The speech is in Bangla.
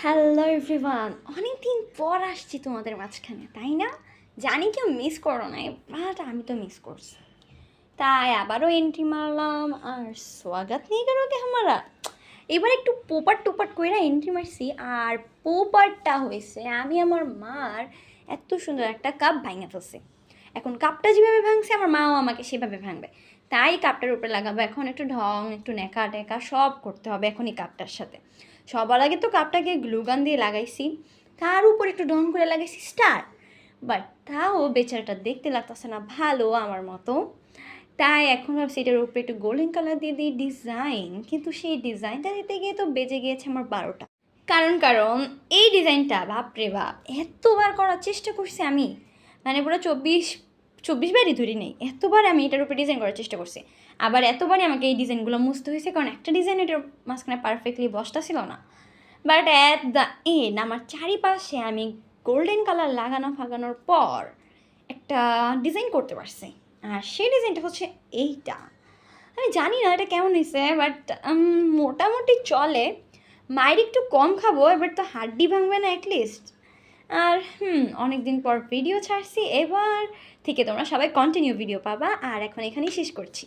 হ্যালো এভরিওয়ান, অনেকদিন পর আসছি তোমাদের মাঝখানে, তাই না? জানি কেউ মিস করো নাই, বাট আমি তো মিস করছি। তাই আবারও এন্ট্রি মারলাম আর স্বাগত নিয়ে গেল কে হামারা। এবার একটু পোপাট টোপাট কইরা এন্ট্রি মারছি, আর পোপাটটা হয়েছে আমি আমার মার এত সুন্দর একটা কাপ ভাঙে ফেলছি। এখন কাপটা যেভাবে ভাঙছে আমার মাও আমাকে সেভাবে ভাঙবে, তাই কাপটার উপরে লাগাবো এখন একটু ঢং, একটু নেকা টেকা সব করতে হবে এখন এই কাপটার সাথে। সবার আগে তো কাপটাকে গ্লুগান দিয়ে লাগাইছি, তার উপর একটু ঢং করে লাগাইছি স্টার। বাট তাও বেচারাটা দেখতে লাগতেছে না ভালো আমার মতো, তাই এখন ভাবছি এটার উপরে একটু গোল্ডেন কালার দিয়ে দিই ডিজাইন, কিন্তু সেই ডিজাইনটা দিতে গিয়ে তো বেজে গিয়েছে আমার 12টা। কারণ এই ডিজাইনটা বাপরে বাপ এতবার করার চেষ্টা করছি আমি, মানে পুরো চব্বিশ চব্বিশ বারই ধরি নেই, এতবার আমি এটার উপরে ডিজাইন করার চেষ্টা করছি। আবার এতবারই আমাকে এই ডিজাইনগুলো মুছতে হয়েছে, কারণ একটা ডিজাইন এটার মাঝখানে পারফেক্টলি বসটা ছিল না। বাট অ্যাট দ্য এন্ড আমার চারিপাশে আমি গোল্ডেন কালার লাগানো ফাগানোর পর একটা ডিজাইন করতে পারছি, আর সেই ডিজাইনটা হচ্ছে এইটা। আমি জানি না এটা কেমন হয়েছে, বাট মোটামুটি চলে। মায়ের একটু কম খাবো, এবার তো হাড্ডি ভাঙবে না অ্যাটলিস্ট। আর অনেক দিন পর ভিডিও ছাড়ছি, এবার থেকে তোমরা সবাই কন্টিনিউ ভিডিও পাবা, আর এখন এখানেই শেষ করছি।